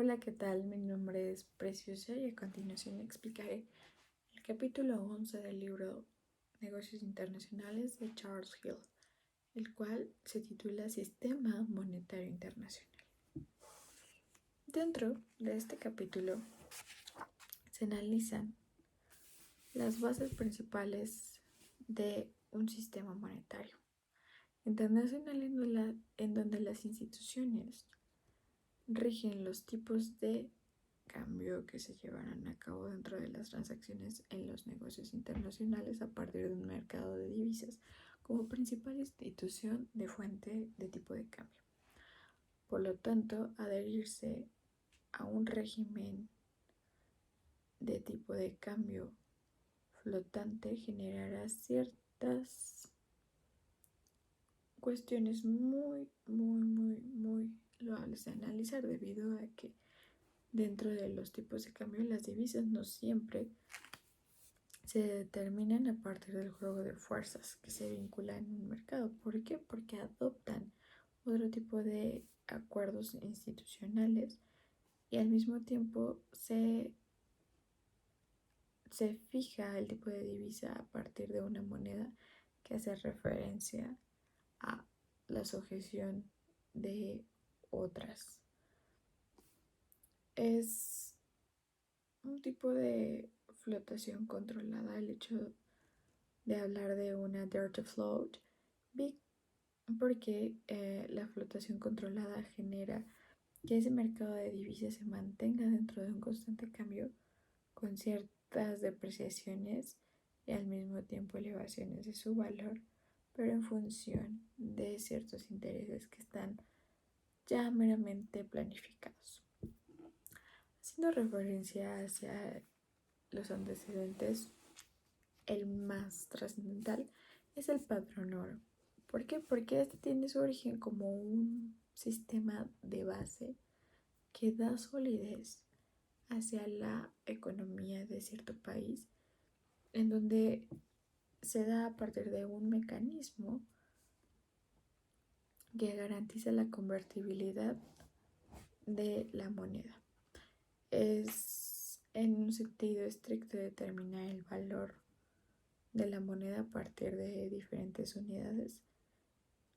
Hola, ¿qué tal? Mi nombre es Preciosa y a continuación explicaré el capítulo 11 del libro Negocios Internacionales de Charles Hill, el cual se titula Sistema Monetario Internacional. Dentro de este capítulo se analizan las bases principales de un sistema monetario internacional en donde las instituciones rigen los tipos de cambio que se llevarán a cabo dentro de las transacciones en los negocios internacionales a partir de un mercado de divisas como principal institución de fuente de tipo de cambio. Por lo tanto, adherirse a un régimen de tipo de cambio flotante generará ciertas cuestiones muy loables de analizar, debido a que dentro de los tipos de cambio las divisas no siempre se determinan a partir del juego de fuerzas que se vinculan en un mercado. ¿Por qué? Porque adoptan otro tipo de acuerdos institucionales y al mismo tiempo se fija el tipo de divisa a partir de una moneda que hace referencia a la sujeción de otras. Es un tipo de flotación controlada el hecho de hablar de una dirty float, porque la flotación controlada genera que ese mercado de divisas se mantenga dentro de un constante cambio con ciertas depreciaciones y al mismo tiempo elevaciones de su valor, pero en función de ciertos intereses que están ya meramente planificados. Haciendo referencia hacia los antecedentes, el más trascendental es el patrón oro. ¿Por qué? Porque este tiene su origen como un sistema de base que da solidez hacia la economía de cierto país, en donde se da a partir de un mecanismo que garantiza la convertibilidad de la moneda. Es en un sentido estricto determinar el valor de la moneda a partir de diferentes unidades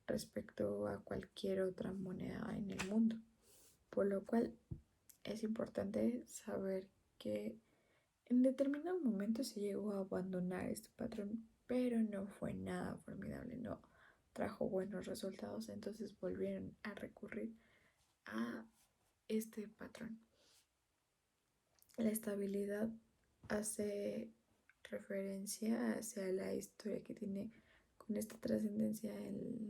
respecto a cualquier otra moneda en el mundo, por lo cual es importante saber que en determinado momento se llegó a abandonar este patrón, pero no fue nada formidable, no trajo buenos resultados, entonces volvieron a recurrir a este patrón. La estabilidad hace referencia hacia la historia que tiene con esta trascendencia en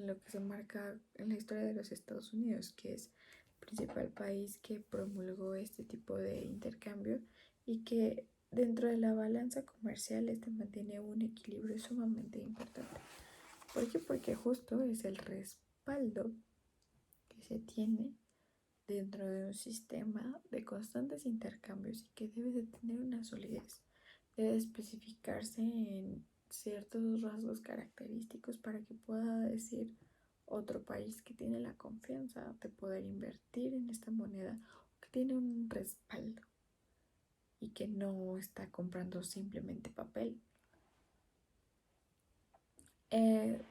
lo que se marca en la historia de los Estados Unidos, que es el principal país que promulgó este tipo de intercambio y que dentro de la balanza comercial este mantiene un equilibrio sumamente importante. ¿Por qué? Porque justo es el respaldo que se tiene dentro de un sistema de constantes intercambios y que debe de tener una solidez. Debe especificarse en ciertos rasgos característicos para que pueda decir otro país que tiene la confianza de poder invertir en esta moneda, que tiene un respaldo y que no está comprando simplemente papel.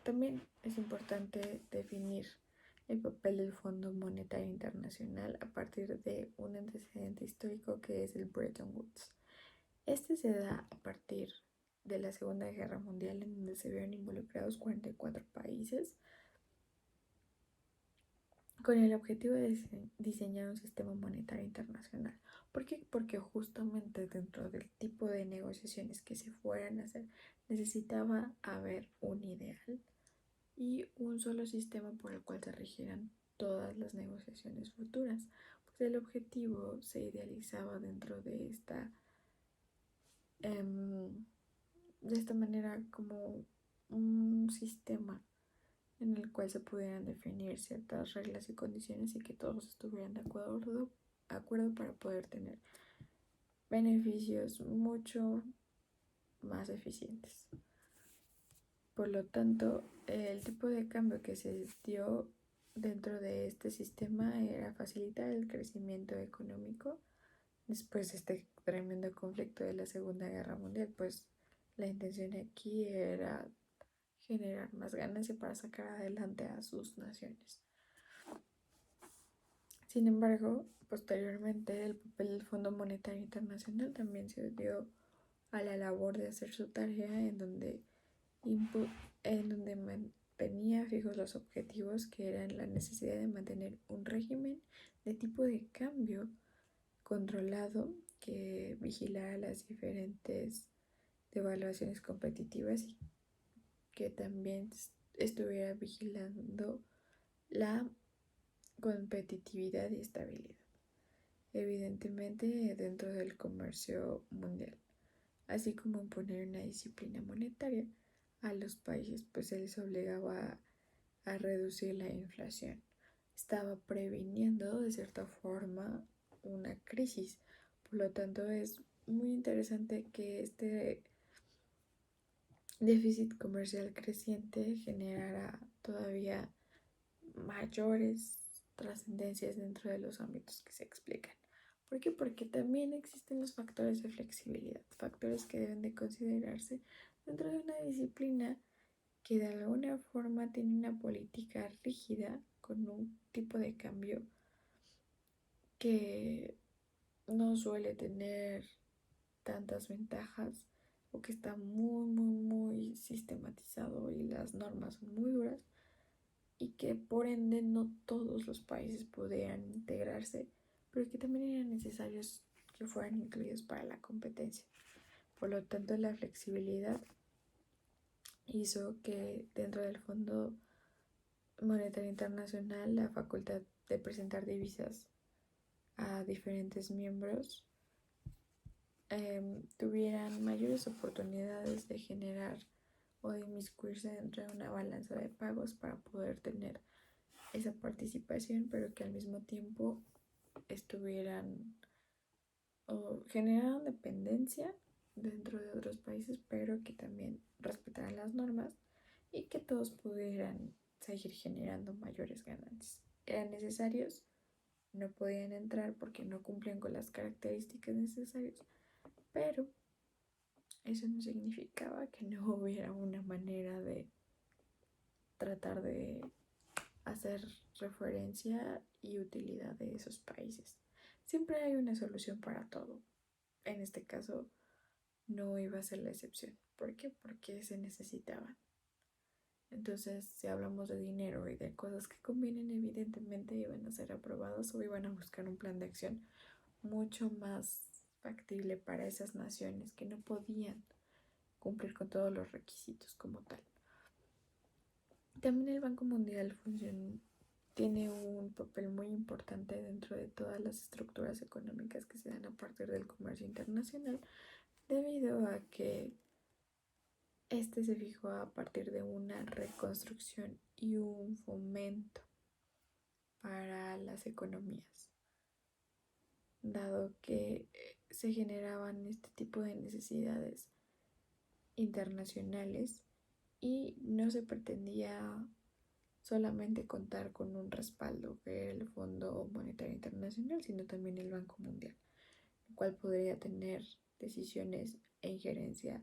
También es importante definir el papel del Fondo Monetario Internacional a partir de un antecedente histórico que es el Bretton Woods. Este se da a partir de la Segunda Guerra Mundial, en donde se vieron involucrados 44 países con el objetivo de diseñar un sistema monetario internacional. ¿Por qué? Porque justamente dentro del tipo de negociaciones que se fueran a hacer necesitaba haber un ideal y un solo sistema por el cual se rigieran todas las negociaciones futuras. Pues el objetivo se idealizaba dentro de esta manera como un sistema en el cual se pudieran definir ciertas reglas y condiciones y que todos estuvieran de acuerdo para poder tener beneficios mucho más eficientes. Por lo tanto, el tipo de cambio que se dio dentro de este sistema era facilitar el crecimiento económico después de este tremendo conflicto de la Segunda Guerra Mundial, pues la intención aquí era generar más ganancia para sacar adelante a sus naciones. Sin embargo, posteriormente el papel del Fondo Monetario Internacional también se dio a la labor de hacer su tarea en donde mantenía fijos los objetivos, que eran la necesidad de mantener un régimen de tipo de cambio controlado que vigilara las diferentes devaluaciones competitivas y que también estuviera vigilando la competitividad y estabilidad, evidentemente dentro del comercio mundial, así como imponer una disciplina monetaria a los países, pues se les obligaba a reducir la inflación. Estaba previniendo de cierta forma una crisis. Por lo tanto, es muy interesante que este déficit comercial creciente generara todavía mayores trascendencias dentro de los ámbitos que se explican. ¿Por qué? Porque también existen los factores de flexibilidad, factores que deben de considerarse dentro de una disciplina que de alguna forma tiene una política rígida con un tipo de cambio que no suele tener tantas ventajas o que está muy sistematizado y las normas son muy duras y que por ende no todos los países podían integrarse, pero que también eran necesarios que fueran incluidos para la competencia. Por lo tanto, la flexibilidad hizo que dentro del Fondo Monetario Internacional la facultad de presentar divisas a diferentes miembros tuvieran mayores oportunidades de generar o de inmiscuirse dentro de una balanza de pagos para poder tener esa participación, pero que al mismo tiempo estuvieran o generaran dependencia dentro de otros países, pero que también respetaran las normas y que todos pudieran seguir generando mayores ganancias. Eran necesarios, no podían entrar porque no cumplían con las características necesarias, pero eso no significaba que no hubiera una manera de tratar de hacer referencia y utilidad de esos países. Siempre hay una solución para todo. En este caso no iba a ser la excepción. ¿Por qué? Porque se necesitaban. Entonces, si hablamos de dinero y de cosas que convienen, evidentemente iban a ser aprobados o iban a buscar un plan de acción mucho más factible para esas naciones que no podían cumplir con todos los requisitos como tal. También el Banco Mundial tiene un papel muy importante dentro de todas las estructuras económicas que se dan a partir del comercio internacional, debido a que este se fijó a partir de una reconstrucción y un fomento para las economías, dado que se generaban este tipo de necesidades internacionales y no se pretendía solamente contar con un respaldo que era el Fondo Monetario Internacional, sino también el Banco Mundial, el cual podría tener decisiones e injerencia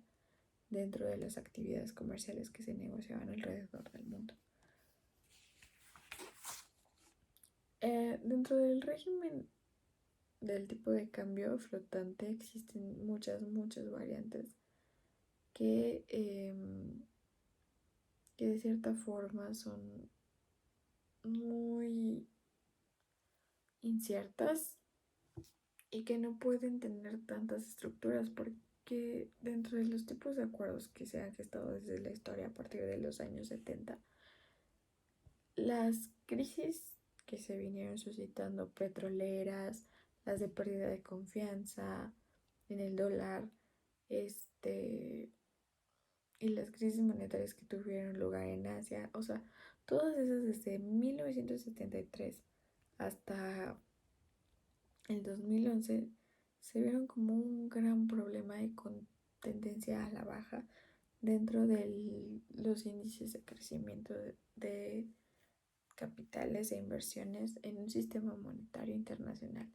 dentro de las actividades comerciales que se negociaban alrededor del mundo. Dentro del régimen del tipo de cambio flotante existen muchas variantes que, que de cierta forma son muy inciertas y que no pueden tener tantas estructuras porque dentro de los tipos de acuerdos que se han gestado desde la historia a partir de los años 70, las crisis que se vinieron suscitando petroleras, las de pérdida de confianza en el dólar, y las crisis monetarias que tuvieron lugar en Asia, o sea, todas esas desde 1973 hasta el 2011 se vieron como un gran problema y con tendencia a la baja dentro de los índices de crecimiento de capitales e inversiones en un sistema monetario internacional.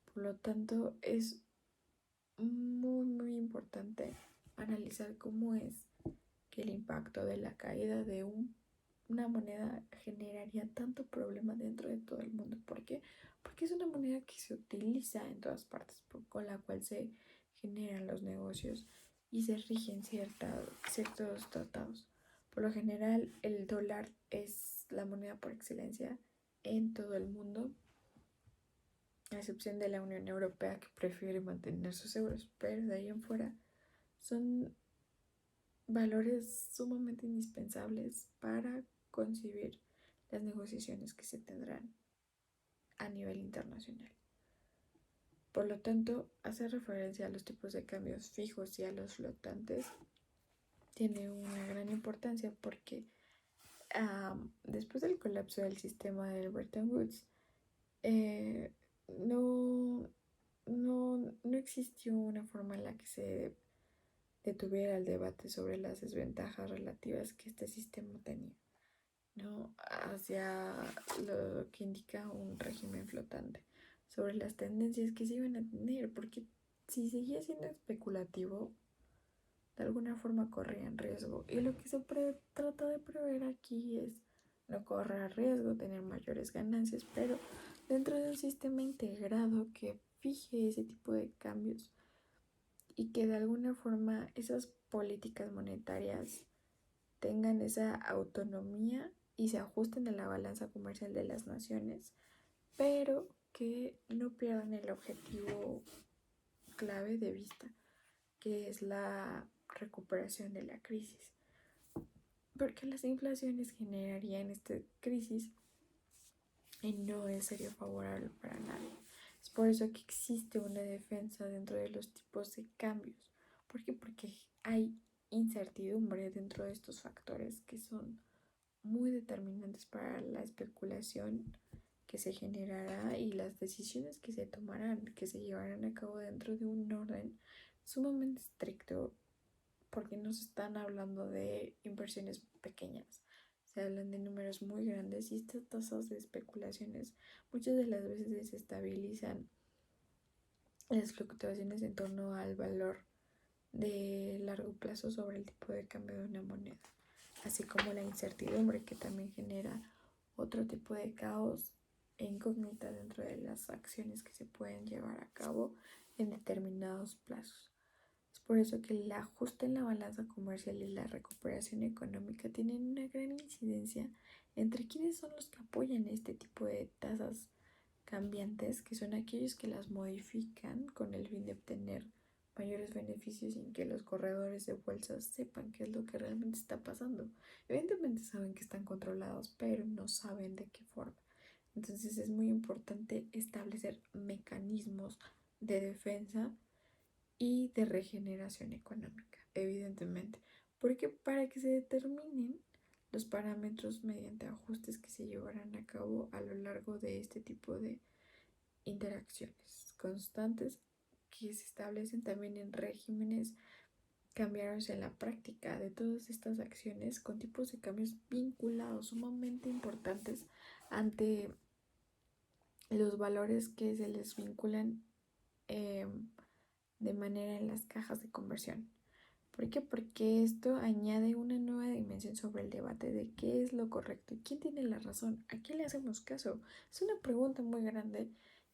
Por lo tanto, es muy importante analizar cómo es que el impacto de la caída de una moneda generaría tanto problema dentro de todo el mundo. ¿Por qué? Porque es una moneda que se utiliza en todas partes, con la cual se generan los negocios y se rigen ciertos tratados. Por lo general, el dólar es la moneda por excelencia en todo el mundo, a excepción de la Unión Europea, que prefiere mantener sus euros, pero de ahí en fuera son valores sumamente indispensables para concebir las negociaciones que se tendrán a nivel internacional. Por lo tanto, hacer referencia a los tipos de cambios fijos y a los flotantes tiene una gran importancia porque después del colapso del sistema de Bretton Woods, no, no existió una forma en la que se detuviera el debate sobre las desventajas relativas que este sistema tenía, ¿no? Hacia lo que indica un régimen flotante, sobre las tendencias que se iban a tener, porque si seguía siendo especulativo, de alguna forma corrían riesgo. Y lo que se trata de prever aquí es no correr riesgo, tener mayores ganancias, pero dentro de un sistema integrado que fije ese tipo de cambios y que de alguna forma esas políticas monetarias tengan esa autonomía y se ajusten a la balanza comercial de las naciones, pero que no pierdan el objetivo clave de vista, que es la recuperación de la crisis. Porque las inflaciones generarían esta crisis y no sería favorable para nadie. Es por eso que existe una defensa dentro de los tipos de cambios. ¿Por qué? Porque hay incertidumbre dentro de estos factores que son muy determinantes para la especulación que se generará y las decisiones que se tomarán, que se llevarán a cabo dentro de un orden sumamente estricto, porque no se están hablando de inversiones pequeñas, se hablan de números muy grandes y estas tasas de especulaciones muchas de las veces desestabilizan las fluctuaciones en torno al valor de largo plazo sobre el tipo de cambio de una moneda, así como la incertidumbre que también genera otro tipo de caos e incógnita dentro de las acciones que se pueden llevar a cabo en determinados plazos. Es por eso que el ajuste en la balanza comercial y la recuperación económica tienen una gran incidencia entre quienes son los que apoyan este tipo de tasas cambiantes, que son aquellos que las modifican con el fin de obtener mayores beneficios sin que los corredores de bolsas sepan qué es lo que realmente está pasando. Evidentemente saben que están controlados, pero no saben de qué forma. Entonces es muy importante establecer mecanismos de defensa y de regeneración económica, evidentemente, porque para que se determinen los parámetros mediante ajustes que se llevarán a cabo a lo largo de este tipo de interacciones constantes que se establecen también en regímenes cambiados en la práctica de todas estas acciones con tipos de cambios vinculados sumamente importantes ante los valores que se les vinculan de manera en las cajas de conversión. ¿Por qué? Porque esto añade una nueva dimensión sobre el debate de qué es lo correcto y quién tiene la razón, a quién le hacemos caso. Es una pregunta muy grande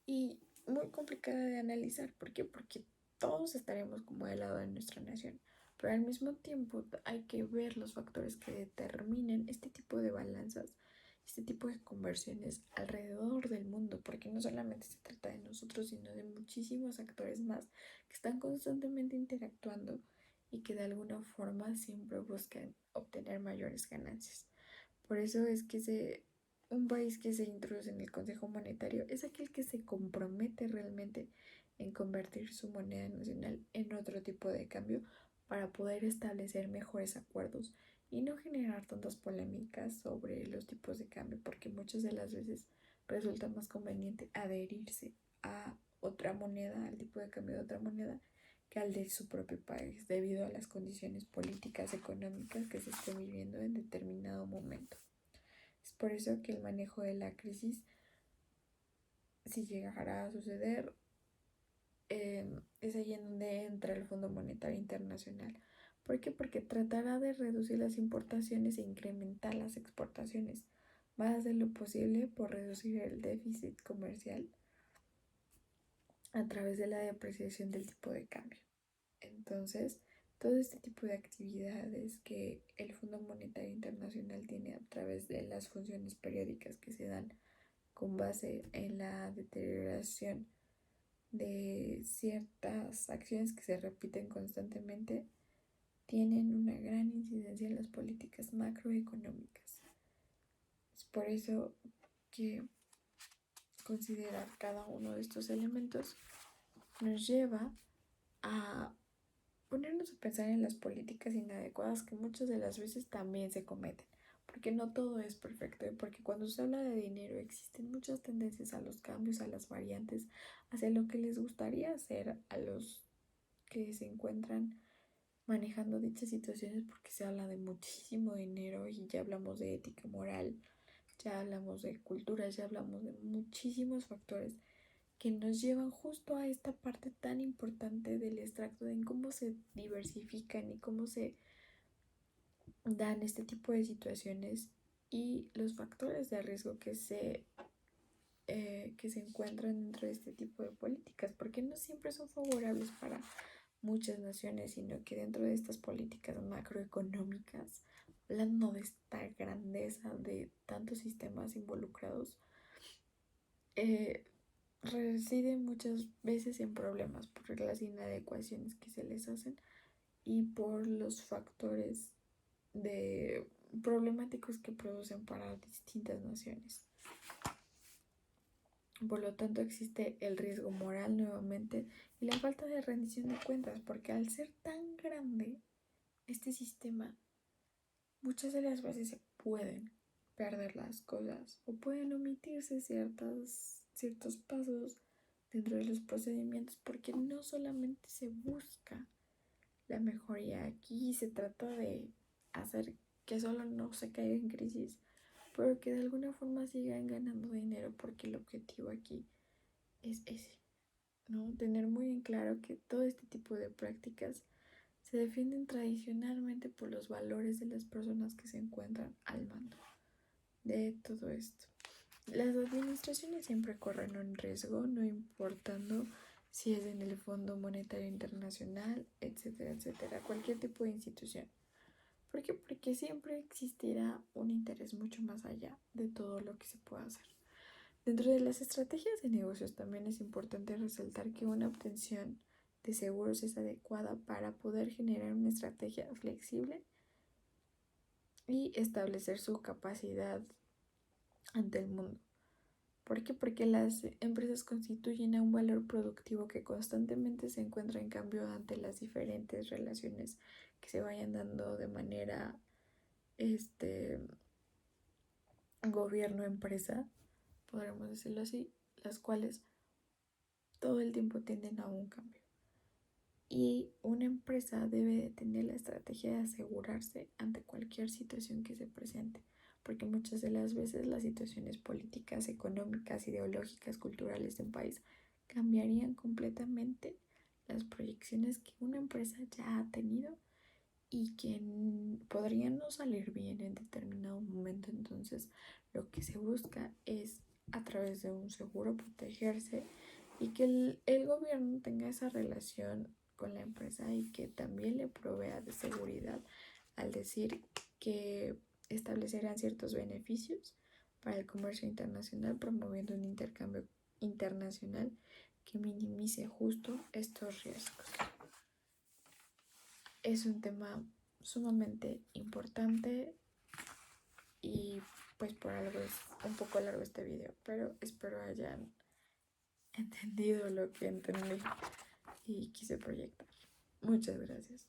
y muy complicada de analizar. ¿Por qué? Porque todos estaremos como del lado de nuestra nación, pero al mismo tiempo hay que ver los factores que determinen este tipo de balanzas, este tipo de conversiones alrededor del mundo, porque no solamente se trata de nosotros, sino de muchísimos actores más que están constantemente interactuando y que de alguna forma siempre buscan obtener mayores ganancias. Por eso es que un país que se introduce en el Consejo Monetario es aquel que se compromete realmente en convertir su moneda nacional en otro tipo de cambio para poder establecer mejores acuerdos y no generar tantas polémicas sobre los tipos de cambio, porque muchas de las veces resulta más conveniente adherirse a otra moneda, al tipo de cambio de otra moneda, que al de su propio país, debido a las condiciones políticas, económicas que se estén viviendo en determinado momento. Es por eso que el manejo de la crisis, si llegara a suceder, es ahí en donde entra el Fondo Monetario Internacional. ¿Por qué? Porque tratará de reducir las importaciones e incrementar las exportaciones, va a hacer lo posible por reducir el déficit comercial a través de la depreciación del tipo de cambio. Entonces, todo este tipo de actividades que el Fondo Monetario Internacional tiene a través de las funciones periódicas que se dan con base en la deterioración de ciertas acciones que se repiten constantemente, tienen una gran incidencia en las políticas macroeconómicas. Es por eso que considerar cada uno de estos elementos nos lleva a ponernos a pensar en las políticas inadecuadas que muchas de las veces también se cometen, porque no todo es perfecto y porque cuando se habla de dinero existen muchas tendencias a los cambios, a las variantes, hacia lo que les gustaría hacer a los que se encuentran manejando dichas situaciones, porque se habla de muchísimo dinero y ya hablamos de ética moral, ya hablamos de cultura, ya hablamos de muchísimos factores que nos llevan justo a esta parte tan importante del extracto, de en cómo se diversifican y cómo se dan este tipo de situaciones y los factores de riesgo que se encuentran dentro de este tipo de políticas, porque no siempre son favorables para muchas naciones, sino que dentro de estas políticas macroeconómicas, hablando de esta grandeza de tantos sistemas involucrados, reside muchas veces en problemas por las inadecuaciones que se les hacen y por los factores de problemáticos que producen para distintas naciones. Por lo tanto, existe el riesgo moral nuevamente y la falta de rendición de cuentas, porque al ser tan grande este sistema, muchas de las veces se pueden perder las cosas o pueden omitirse ciertos pasos dentro de los procedimientos, porque no solamente se busca la mejoría, aquí se trata de hacer que solo no se caiga en crisis, pero que de alguna forma sigan ganando dinero, porque el objetivo aquí es ese, ¿no? Tener muy en claro que todo este tipo de prácticas se defienden tradicionalmente por los valores de las personas que se encuentran al mando de todo esto. Las administraciones siempre corren un riesgo, no importando si es en el Fondo Monetario Internacional, etcétera, etcétera, cualquier tipo de institución. ¿Por qué? Porque siempre existirá un interés mucho más allá de todo lo que se pueda hacer. Dentro de las estrategias de negocios también es importante resaltar que una obtención de seguros es adecuada para poder generar una estrategia flexible y establecer su capacidad ante el mundo. ¿Por qué? Porque las empresas constituyen a un valor productivo que constantemente se encuentra en cambio ante las diferentes relaciones que se vayan dando de manera gobierno-empresa, podremos decirlo así, las cuales todo el tiempo tienden a un cambio. Y una empresa debe de tener la estrategia de asegurarse ante cualquier situación que se presente, porque muchas de las veces las situaciones políticas, económicas, ideológicas, culturales de un país cambiarían completamente las proyecciones que una empresa ya ha tenido y que podrían no salir bien en determinado momento. Entonces, lo que se busca es a través de un seguro protegerse y que el gobierno tenga esa relación con la empresa y que también le provea de seguridad al decir que establecerán ciertos beneficios para el comercio internacional, promoviendo un intercambio internacional que minimice justo estos riesgos. Es un tema sumamente importante y pues por algo es un poco largo este video, pero espero hayan entendido lo que entendí y quise proyectar. Muchas gracias.